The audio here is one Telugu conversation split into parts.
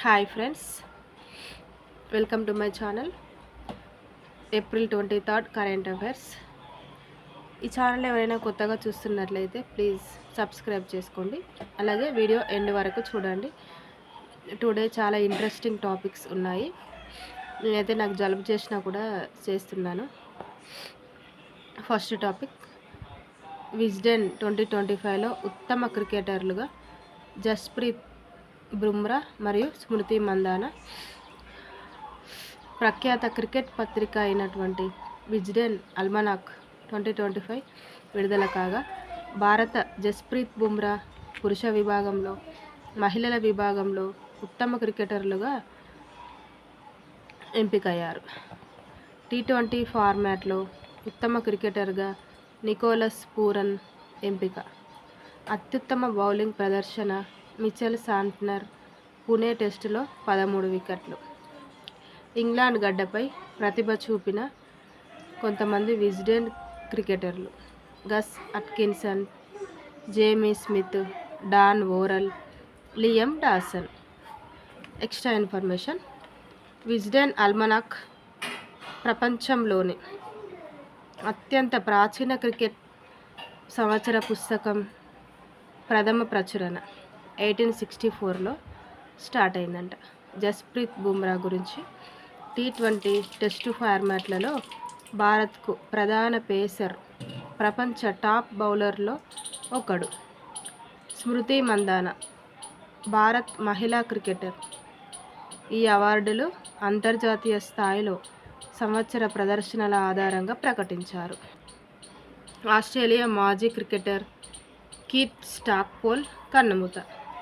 Hi friends, welcome to my channel. April 23 current affairs. ఈ ఛానల్ ఎవరైనా కొత్తగా చూస్తున్నట్లయితే ప్లీజ్ సబ్స్క్రైబ్ చేసుకోండి. అలాగే వీడియో ఎండ్ వరకు చూడండి. టుడే చాలా ఇంట్రెస్టింగ్ టాపిక్స్ ఉన్నాయి. నేనైతే నాకు జలుబు చేసినా కూడా చేస్తున్నాను. ఫస్ట్ టాపిక్, విజ్డెన్ 2025లో ఉత్తమ క్రికెటర్లుగా జస్ప్రీత్ బుమ్రా మరియు స్మృతి మందాన. ప్రఖ్యాత క్రికెట్ పత్రిక అయినటువంటి విజ్డెన్ అల్మనాక్ 2025 విడుదల కాగా భారత జస్ప్రీత్ బుమ్రా పురుష విభాగంలో, మహిళల విభాగంలో ఉత్తమ క్రికెటర్లుగా ఎంపికయ్యారు. T20 ఫార్మాట్లో ఉత్తమ క్రికెటర్గా నికోలస్ పూరన్ ఎంపిక. అత్యుత్తమ బౌలింగ్ ప్రదర్శన మిచెల్ శాంట్నర్ పుణె టెస్టులో 13 వికెట్లు. ఇంగ్లాండ్ గడ్డపై ప్రతిభ చూపిన కొంతమంది విజ్డెన్ క్రికెటర్లు: Gus Atkinson, Jamie Smith, Dan Worrall, Liam Dawson. Extra information, Wisden almanack ప్రపంచంలోని అత్యంత ప్రాచీన క్రికెట్ సంవత్సర పుస్తకం. ప్రథమ ప్రచురణ 1864లో స్టార్ట్ అయిందంట. జస్ప్రీత్ బుమ్రా గురించి, T20 టెస్టు ఫార్మాట్లలో భారత్కు ప్రధాన పేసర్, ప్రపంచ టాప్ బౌలర్లో ఒకడు. స్మృతి మందాన భారత్ మహిళా క్రికెటర్. ఈ అవార్డులు అంతర్జాతీయ స్థాయిలో సంవత్సర ప్రదర్శనల ఆధారంగా ప్రకటించారు. ఆస్ట్రేలియా మాజీ క్రికెటర్ కీత్ స్టాక్పోల్ కన్నుమూత.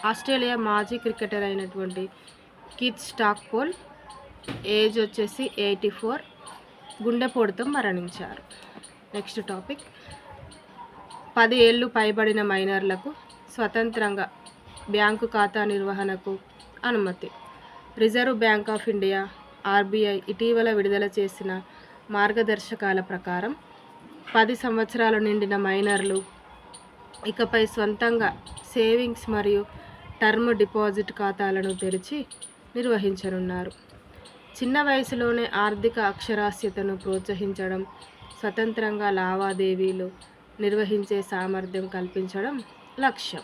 ఆస్ట్రేలియా మాజీ క్రికెటర్ అయినటువంటి కీత్ స్టాక్పోల్ ఏజ్ వచ్చేసి 84, గుండెపోటుతో మరణించారు. నెక్స్ట్ టాపిక్, 10 ఏళ్ళు పైబడిన మైనర్లకు స్వతంత్రంగా బ్యాంకు ఖాతా నిర్వహణకు అనుమతి. Reserve bank of India RBI ఇటీవల విడుదల చేసిన మార్గదర్శకాల ప్రకారం 10 సంవత్సరాలు నిండిన మైనర్లు ఇకపై స్వంతంగా సేవింగ్స్ మరియు టర్మ్ డిపాజిట్ ఖాతాలను తెరిచి నిర్వహించనున్నారు. చిన్న వయసులోనే ఆర్థిక అక్షరాస్యతను ప్రోత్సహించడం, స్వతంత్రంగా లావాదేవీలు నిర్వహించే సామర్థ్యం కల్పించడం లక్ష్యం.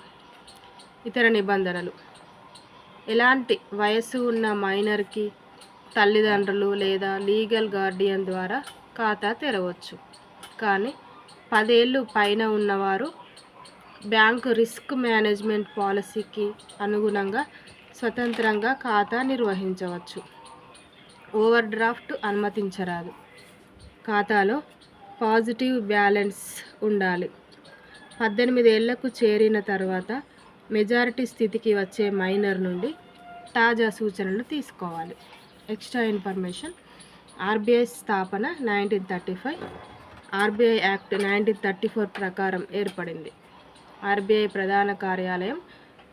ఇతర నిబంధనలు: ఎలాంటి వయసు ఉన్న మైనర్కి తల్లిదండ్రులు లేదా లీగల్ గార్డియన్ ద్వారా ఖాతా తెరవచ్చు. కానీ 10 ఏళ్ళు పైన ఉన్నవారు బ్యాంకు రిస్క్ మేనేజ్మెంట్ పాలసీకి అనుగుణంగా స్వతంత్రంగా ఖాతా నిర్వహించవచ్చు. ఓవర్ డ్రాఫ్ట్ అనుమతించరాదు. ఖాతాలో పాజిటివ్ బ్యాలెన్స్ ఉండాలి. 18 ఏళ్లకు చేరిన తర్వాత మెజారిటీ స్థితికి వచ్చే మైనర్ నుండి తాజా సూచనలు తీసుకోవాలి. ఎక్స్ట్రా ఇన్ఫర్మేషన్, RBI స్థాపన 1935, RBI యాక్ట్ 1934 ప్రకారం ఏర్పడింది. RBI ప్రధాన కార్యాలయం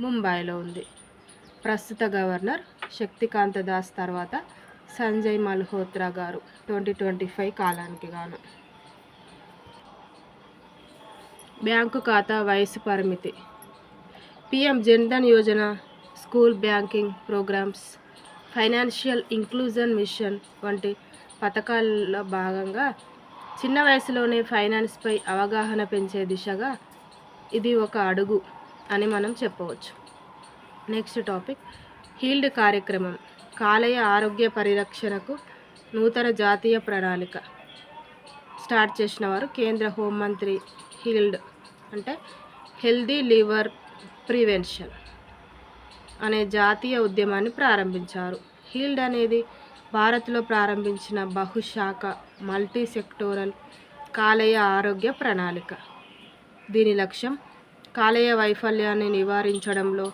ముంబైలో ఉంది. ప్రస్తుత గవర్నర్ శక్తికాంత దాస్ తర్వాత సంజయ్ మల్హోత్రా గారు 2025 కాలానికి గాను. బ్యాంకు ఖాతా వయసు పరిమితి. PM Jan Dhan Yojana, school banking programs, financial inclusion mission వంటి పథకాల్లో భాగంగా చిన్న వయసులోనే ఫైనాన్స్పై అవగాహన పెంచే దిశగా ఇది ఒక అడుగు అని మనం చెప్పవచ్చు. నెక్స్ట్ టాపిక్, హీల్డ్ కార్యక్రమం. కాలేయ ఆరోగ్య పరిరక్షణకు నూతన జాతీయ ప్రణాళిక స్టార్ట్ చేసిన వారు కేంద్ర హోంమంత్రి. హీల్డ్ అంటే హెల్దీ లివర్ ప్రివెన్షన్ అనే జాతీయ ఉద్యమాన్ని ప్రారంభించారు. హీల్డ్ అనేది భారత్లో ప్రారంభించిన బహుశాఖ మల్టీ సెక్టోరల్ కాలేయ ఆరోగ్య ప్రణాళిక. దీని లక్ష్యం కాలేయ వైఫల్యాన్ని నివారించడంలో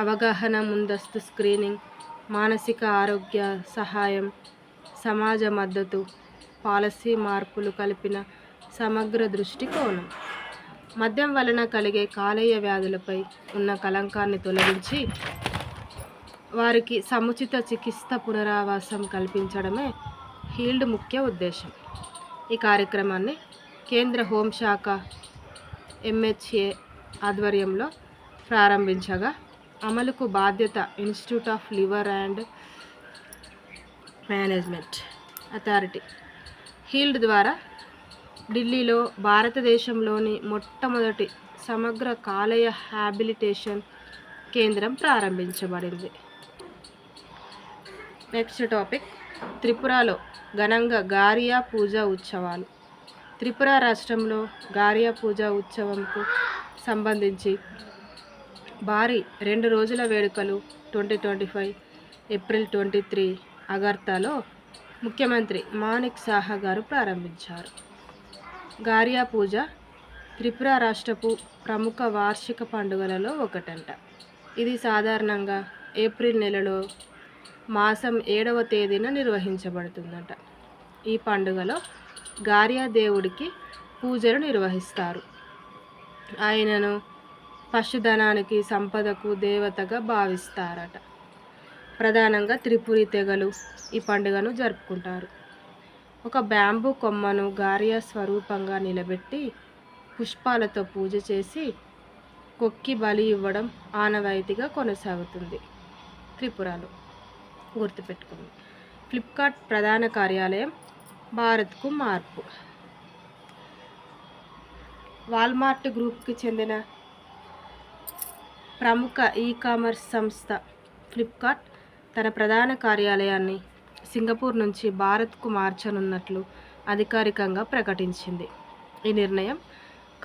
అవగాహన, ముందస్తు స్క్రీనింగ్, మానసిక ఆరోగ్య సహాయం, సమాజ మద్దతు, పాలసీ మార్పులు కలిపిన సమగ్ర దృష్టికోణం. మద్యం వలన కలిగే కాలేయ వ్యాధులపై ఉన్న కళంకాన్ని తొలగించి వారికి సముచిత చికిత్స పునరావాసం కల్పించడమే హీల్డ్ ముఖ్య ఉద్దేశం. ఈ కార్యక్రమాన్ని కేంద్ర హోంశాఖ MHA ఆధ్వర్యంలో ప్రారంభించగా అమలుకు బాధ్యత institute of liver and management authority. Healed ద్వారా ఢిల్లీలో భారతదేశంలోని మొట్టమొదటి సమగ్ర కాలేయ హాబిలిటేషన్ కేంద్రం ప్రారంభించబడింది. నెక్స్ట్ టాపిక్, త్రిపురలో ఘనంగా గారియా పూజ ఉత్సవాలు. త్రిపుర రాష్ట్రంలో గారియా పూజ ఉత్సవంకు సంబంధించి భారీ 2 రోజుల వేడుకలు 2025 ఏప్రిల్ 23 అగర్తాలో ముఖ్యమంత్రి మాణిక్ సాహా గారు ప్రారంభించారు. గారియా పూజ త్రిపుర రాష్ట్రపు ప్రముఖ వార్షిక పండుగలలో ఒకటంట. ఇది సాధారణంగా ఏప్రిల్ నెలలో మాసం 7వ తేదీన నిర్వహించబడుతుందట. ఈ పండుగలో గారియా దేవుడికి పూజలు నిర్వహిస్తారు. ఆయనను పశుధనానికి, సంపదకు దేవతగా భావిస్తారట. ప్రధానంగా త్రిపురి తెగలు ఈ పండుగను జరుపుకుంటారు. ఒక బ్యాంబూ కొమ్మను గారియా స్వరూపంగా నిలబెట్టి పుష్పాలతో పూజ చేసి కొక్కి బలి ఇవ్వడం ఆనవాయితీగా కొనసాగుతుంది త్రిపురలో. గుర్తుపెట్టుకోండి. ఫ్లిప్కార్ట్ ప్రధాన కార్యాలయం భారత్కు మార్పు. వాల్మార్ట్ గ్రూప్కి చెందిన ప్రముఖ ఈ-కామర్స్ సంస్థ ఫ్లిప్కార్ట్ తన ప్రధాన కార్యాలయాన్ని సింగపూర్ నుంచి భారత్కు మార్చనున్నట్లు అధికారికంగా ప్రకటించింది. ఈ నిర్ణయం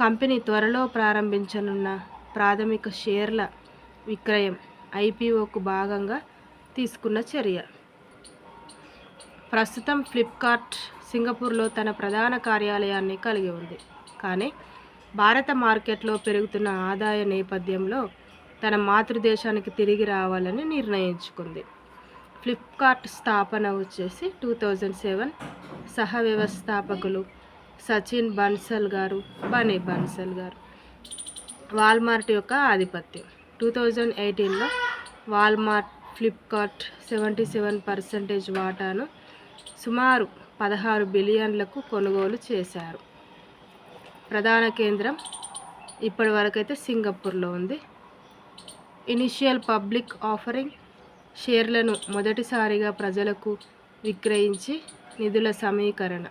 కంపెనీ త్వరలో ప్రారంభించనున్న ప్రాథమిక షేర్ల విక్రయం ఐపీఓకు భాగంగా తీసుకున్న చర్య. ప్రస్తుతం ఫ్లిప్కార్ట్ సింగపూర్లో తన ప్రధాన కార్యాలయాన్ని కలిగి ఉంది. కానీ భారత మార్కెట్లో పెరుగుతున్న ఆదాయ నేపథ్యంలో తన మాతృదేశానికి తిరిగి రావాలని నిర్ణయించుకుంది. ఫ్లిప్కార్ట్ స్థాపన వచ్చేసి 2007. సహ వ్యవస్థాపకులు సచిన్ బన్సల్ గారు, బనీ బన్సల్ గారు. వాల్మార్ట్ యొక్క ఆధిపత్యం. 2018లో వాల్మార్ట్ ఫ్లిప్కార్ట్ 77% వాటాను సుమారు 16 బిలియన్లకు కొనుగోలు చేశారు. ప్రధాన కేంద్రం ఇప్పటి వరకైతే సింగపూర్లో ఉంది. ఇనిషియల్ పబ్లిక్ ఆఫరింగ్ షేర్లను మొదటిసారిగా ప్రజలకు విక్రయించి నిధుల సమీకరణ.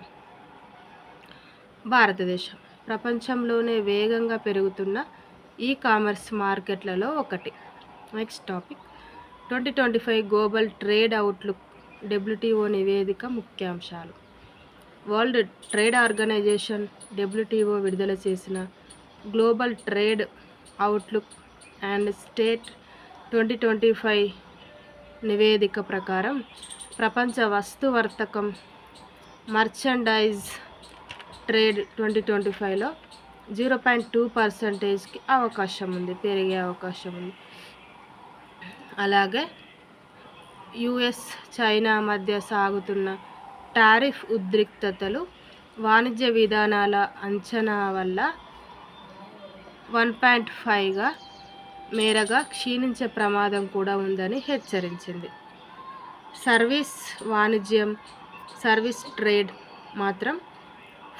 భారతదేశం ప్రపంచంలోనే వేగంగా పెరుగుతున్న ఈ-కామర్స్ మార్కెట్లలో ఒకటి. Next topic, 2025 global trade outlook WTO నివేదిక ముఖ్యాంశాలు. వరల్డ్ ట్రేడ్ ఆర్గనైజేషన్ WTO విడుదల చేసిన global trade outlook and state 2025 నివేదిక ప్రకారం ప్రపంచ వస్తు వర్తకం మర్చండైజ్ ట్రేడ్ 2025లో 0.2%కి అవకాశం ఉంది, పెరిగే అవకాశం ఉంది. అలాగే యుఎస్ చైనా మధ్య సాగుతున్న టారిఫ్ ఉద్రిక్తతలు వాణిజ్య విధానాల అంచనా వల్ల 1.5 మేరగా క్షీణించే ప్రమాదం కూడా ఉందని హెచ్చరించింది. సర్వీస్ వాణిజ్యం, సర్వీస్ ట్రేడ్ మాత్రం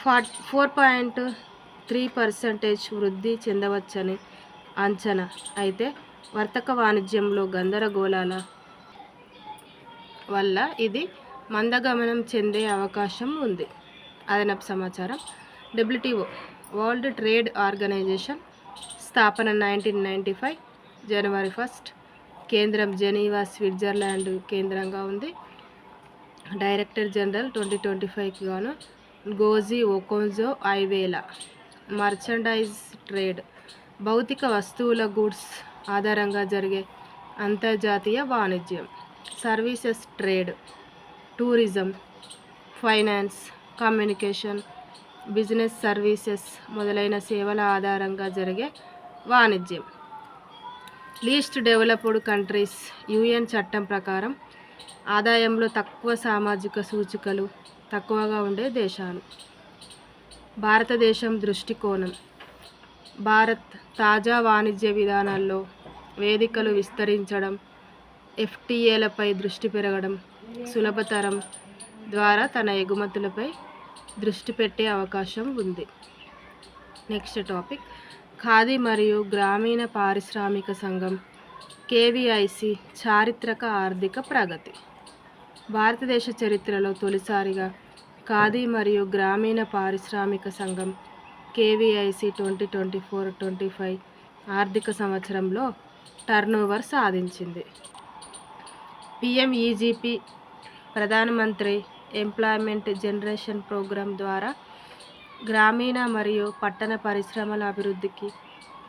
4.3% వృద్ధి చెందవచ్చని అంచనా. అయితే వర్తక వాణిజ్యంలో గందరగోళాల వల్ల ఇది మందగమనం చెందే అవకాశం ఉంది. అదనపు సమాచారం. WTO వరల్డ్ ట్రేడ్ ఆర్గనైజేషన్ స్థాపన 1995 జనవరి 1. కేంద్రం జెనీవా, స్విట్జర్లాండ్ కేంద్రంగా ఉంది. డైరెక్టర్ జనరల్ 2025కి గాను గోజీ ఒకోంజో ఐవేలా. మర్చండైజ్ ట్రేడ్ భౌతిక వస్తువుల గూడ్స్ ఆధారంగా జరిగే అంతర్జాతీయ వాణిజ్యం. Services trade tourism, finance, communication, business services మొదలైన సేవల ఆధారంగా జరిగే వాణిజ్యం. లీస్ట్ డెవలప్డ్ కంట్రీస్ UN చట్టం ప్రకారం ఆదాయంలో తక్కువ సామాజిక సూచికలు తక్కువగా ఉండే దేశాలు. భారతదేశం దృష్టికోణం. భారత్ తాజా వాణిజ్య విధానాల్లో వేదికలు విస్తరించడం, FTAలపై దృష్టి పెరగడం, సులభతరం ద్వారా తన ఎగుమతులపై దృష్టి పెట్టే అవకాశం ఉంది. నెక్స్ట్ టాపిక్, ఖాదీ మరియు గ్రామీణ పారిశ్రామిక సంఘం కేవీఐసి చారిత్రక ఆర్థిక ప్రగతి. భారతదేశ చరిత్రలో తొలిసారిగా ఖాదీ మరియు గ్రామీణ పారిశ్రామిక సంఘం కేవీఐసి 2024-25 ఆర్థిక సంవత్సరంలో టర్నోవర్ సాధించింది. పిఎంఈజీపీ ప్రధానమంత్రి ఎంప్లాయ్మెంట్ జనరేషన్ ప్రోగ్రాం ద్వారా గ్రామీణ మరియు పట్టణ పరిశ్రమల అభివృద్ధికి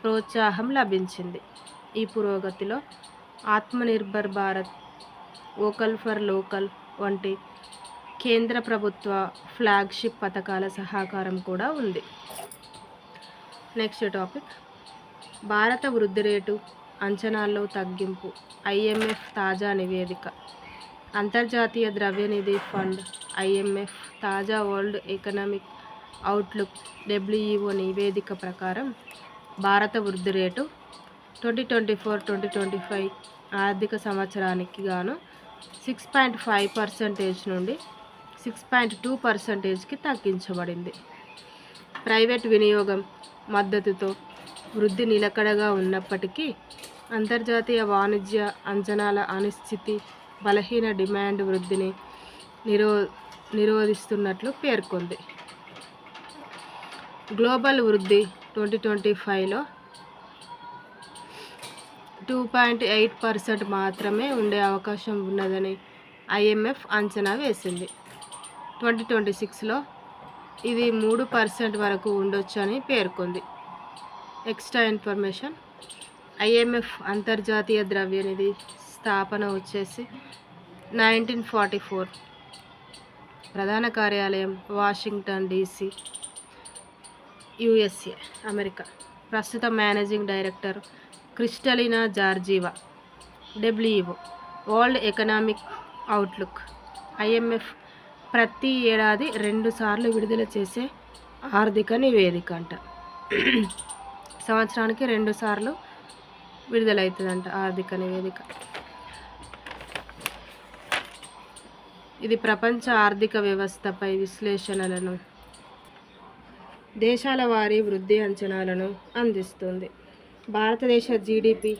ప్రోత్సాహం లభించింది. ఈ పురోగతిలో Atmanirbhar Bharat, vocal for local వంటి కేంద్ర ప్రభుత్వ ఫ్లాగ్షిప్ పథకాల సహకారం కూడా ఉంది. నెక్స్ట్ టాపిక్, భారత వృద్ధి రేటు అంచనాల్లో తగ్గింపు. ఐఎంఎఫ్ తాజా నివేదిక. అంతర్జాతీయ ద్రవ్యనిధి ఫండ్ ఐఎంఎఫ్ తాజా వరల్డ్ ఎకనామిక్ అవుట్లుక్ డబ్ల్యూఈఓ నివేదిక ప్రకారం భారత వృద్ధి రేటు 2024-2025 ఆర్థిక సంవత్సరానికి గాను 6.5% నుండి 6.2%కి తగ్గించబడింది. ప్రైవేట్ వినియోగం మద్దతుతో వృద్ధి నిలకడగా ఉన్నప్పటికీ అంతర్జాతీయ వాణిజ్య అంచనాల అనిశ్చితి బలహీన డిమాండ్ వృద్ధిని నిరోధిస్తున్నట్లు పేర్కొంది. గ్లోబల్ వృద్ధి 2025లో 2.8% మాత్రమే ఉండే అవకాశం ఉన్నదని ఐఎంఎఫ్ అంచనా వేసింది. 2026లో ఇది 3% వరకు ఉండొచ్చని పేర్కొంది. ఎక్స్ట్రా ఇన్ఫర్మేషన్, ఐఎంఎఫ్ అంతర్జాతీయ ద్రవ్యనిధి స్థాపన వచ్చేసి 1944. ప్రధాన కార్యాలయం వాషింగ్టన్ డీసీ, యుఎస్ఏ, అమెరికా. ప్రస్తుత managing director Kristalina Georgieva. WEO world economic outlook. IMF ప్రతి ఏడాది 2 సార్లు విడుదల చేసే ఆర్థిక నివేదిక అంట. సంవత్సరానికి 2 సార్లు విడుదలవుతుందంట ఆర్థిక నివేదిక. ఇది ప్రపంచ ఆర్థిక వ్యవస్థపై విశ్లేషణలను, దేశాల వారీ వృద్ధి అంచనాలను అందిస్తుంది. భారతదేశ జీడిపి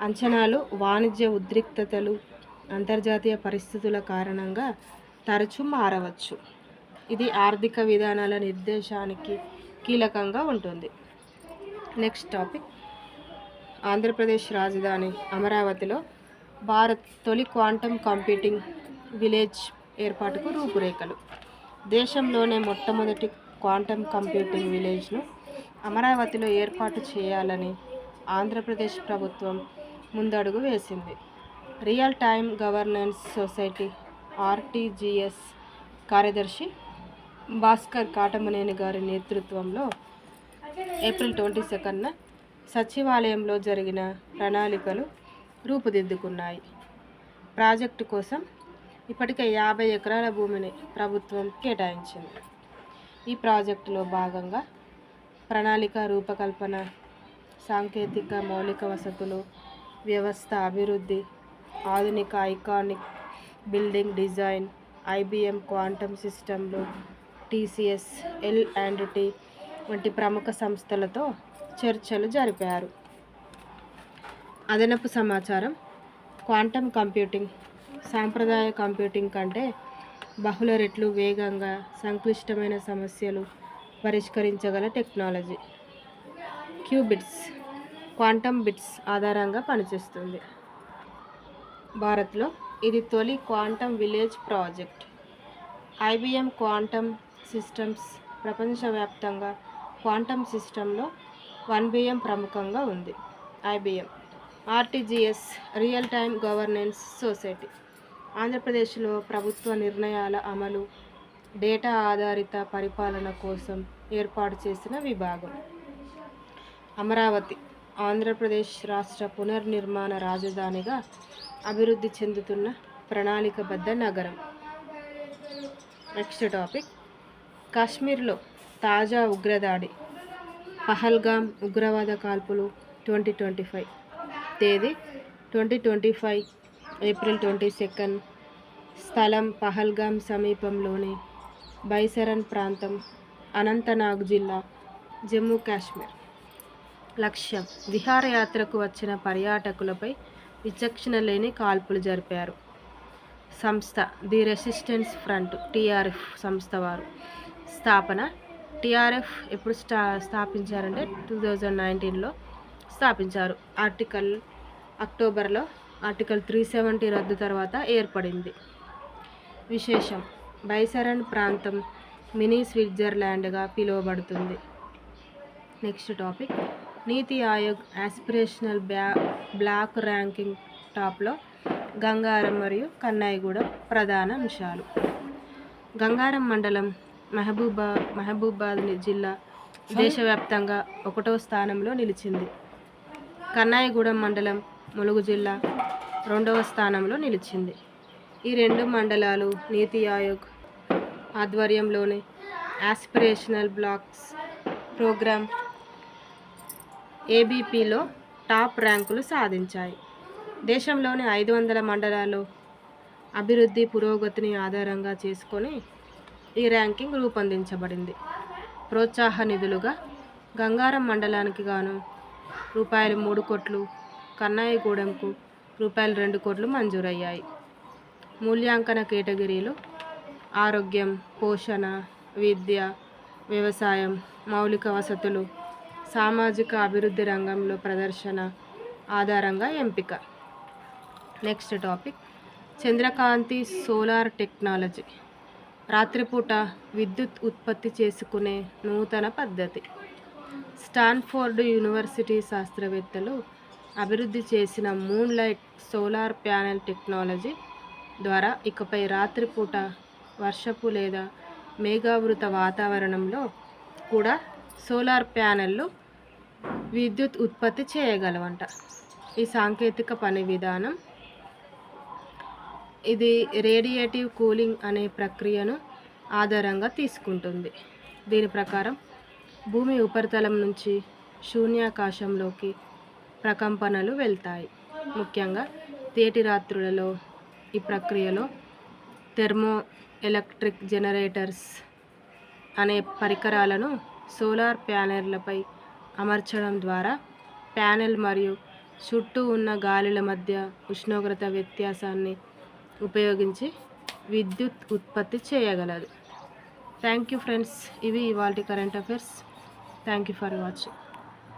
అంచనాలు వాణిజ్య ఉద్రిక్తతలు, అంతర్జాతీయ పరిస్థితుల కారణంగా తరచూ మారవచ్చు. ఇది ఆర్థిక విధానాల నిర్దేశానికి కీలకంగా ఉంటుంది. నెక్స్ట్ టాపిక్, ఆంధ్రప్రదేశ్ రాజధాని అమరావతిలో భారత్ తొలి క్వాంటమ్ కంప్యూటింగ్ విలేజ్ ఏర్పాటుకు రూపురేఖలు. దేశంలోనే మొట్టమొదటి క్వాంటమ్ కంప్యూటింగ్ విలేజ్ను అమరావతిలో ఏర్పాటు చేయాలని ఆంధ్రప్రదేశ్ ప్రభుత్వం ముందడుగు వేసింది. Real time governance society RTGS కార్యదర్శి భాస్కర్ కాటమనేని గారి నేతృత్వంలో ఏప్రిల్ 22న సచివాలయంలో జరిగిన ప్రణాళికలు రూపుదిద్దుకున్నాయి. ప్రాజెక్టు కోసం ఇప్పటికే 50 ఎకరాల భూమిని ప్రభుత్వం కేటాయించింది. ఈ ప్రాజెక్టులో భాగంగా ప్రణాళిక రూపకల్పన, సాంకేతిక మౌలిక వసతులు, వ్యవస్థ అభివృద్ధి, ఆధునిక iconic building design, IBM quantum సిస్టంలు, టీసీఎస్, L&T వంటి ప్రముఖ సంస్థలతో చర్చలు జరిపారు. అదనపు సమాచారం, క్వాంటమ్ కంప్యూటింగ్ సాంప్రదాయ కంప్యూటింగ్ కంటే బహుళ రెట్లు వేగంగా సంక్లిష్టమైన సమస్యలు పరిష్కరించగల టెక్నాలజీ. క్యూబిట్స్ క్వాంటమ్ బిట్స్ ఆధారంగా పనిచేస్తుంది. భారత్లో ఇది తొలి quantum village project. IBM quantum systems ప్రపంచవ్యాప్తంగా క్వాంటమ్ సిస్టంలో 1BM ప్రముఖంగా ఉంది. IBM RTGS real time governance society ఆంధ్రప్రదేశ్లో ప్రభుత్వ నిర్ణయాల అమలు, డేటా ఆధారిత పరిపాలన కోసం ఏర్పాటు చేసిన విభాగం. అమరావతి ఆంధ్రప్రదేశ్ రాష్ట్ర పునర్నిర్మాణ రాజధానిగా అభివృద్ధి చెందుతున్న ప్రణాళికబద్ధ నగరం. నెక్స్ట్ టాపిక్, కాశ్మీర్లో తాజా ఉగ్రదాడి. పహల్గామ్ ఉగ్రవాద కాల్పులు 2025. తేదీ 2025 ఏప్రిల్ 22. స్థలం పహల్గామ్ సమీపంలోని బైసరన్ ప్రాంతం, అనంతనాగ్ జిల్లా, జమ్మూ కాశ్మీర్. లక్ష్యం విహారయాత్రకు వచ్చిన పర్యాటకులపై విచక్షణ లేని కాల్పులు జరిపారు. సంస్థ ది రెసిస్టెన్స్ ఫ్రంట్ టీఆర్ఎఫ్ సంస్థ వారు. స్థాపన టీఆర్ఎఫ్ ఎప్పుడు స్థాపించారంటే 2019లో స్థాపించారు. అక్టోబర్లో ఆర్టికల్ 370 రద్దు తర్వాత ఏర్పడింది. విశేషం బైసరన్ ప్రాంతం మినీ స్విట్జర్లాండ్గా పిలువబడుతుంది. నెక్స్ట్ టాపిక్ నీతి ఆయోగ్ ఆస్పిరేషనల్ బ్లాక్ ర్యాంకింగ్ టాప్లో గంగారం మరియు కన్నాయిగూడెం ప్రధాన అంశాలు. గంగారం మండలం మహబూబాబాద్ జిల్లా దేశవ్యాప్తంగా 1వ స్థానంలో నిలిచింది. కన్నాయిగూడెం మండలం ములుగు జిల్లా 2వ స్థానంలో నిలిచింది. ఈ 2 మండలాలు నీతి ఆయోగ్ ఆధ్వర్యంలోని ఆస్పిరేషనల్ బ్లాక్స్ ప్రోగ్రామ్ ఏబీపీలో టాప్ ర్యాంకులు సాధించాయి. దేశంలోని 500 మండలాల్లో అభివృద్ధి పురోగతిని ఆధారంగా చేసుకొని ఈ ర్యాంకింగ్ రూపొందించబడింది. ప్రోత్సాహ నిధులుగా గంగారం మండలానికి గాను రూపాయలు 3 కోట్లు, కన్నాయిగూడెంకు రూపాయలు 2 కోట్లు మంజూరయ్యాయి. మూల్యాంకన కేటగిరీలు ఆరోగ్యం, పోషణ, విద్య, వ్యవసాయం, మౌలిక వసతులు, సామాజిక అభివృద్ధి రంగంలో ప్రదర్శన ఆధారంగా ఎంపిక. నెక్స్ట్ టాపిక్ చంద్రకాంతి సోలార్ టెక్నాలజీ రాత్రిపూట విద్యుత్ ఉత్పత్తి చేసుకునే నూతన పద్ధతి. స్టాన్ఫోర్డ్ యూనివర్సిటీ శాస్త్రవేత్తలు అభివృద్ధి చేసిన మూన్లైట్ సోలార్ ప్యానెల్ టెక్నాలజీ ద్వారా ఇకపై రాత్రిపూట వర్షపు లేదా మేఘావృత వాతావరణంలో కూడా సోలార్ ప్యానెళ్ళు విద్యుత్ ఉత్పత్తి చేయగలవంట. ఈ సాంకేతిక పని విధానం ఇది రేడియేటివ్ కూలింగ్ అనే ప్రక్రియను ఆధారంగా తీసుకుంటుంది. దీని ప్రకారం భూమి ఉపరితలం నుంచి శూన్యాకాశంలోకి ప్రకంపనలు వెళ్తాయి. ముఖ్యంగా తేటి రాత్రులలో ఈ ప్రక్రియలో థెర్మో ఎలక్ట్రిక్ జనరేటర్స్ అనే పరికరాలను సోలార్ ప్యానెళ్లపై అమర్చడం ద్వారా ప్యానెల్ మరియు చుట్టూ ఉన్న గాలిల మధ్య ఉష్ణోగ్రత వ్యత్యాసాన్ని ఉపయోగించి విద్యుత్ ఉత్పత్తి చేయగలదు. Thank you friends. ఇవి ఇవాల్టి current affairs. Thank you for watching.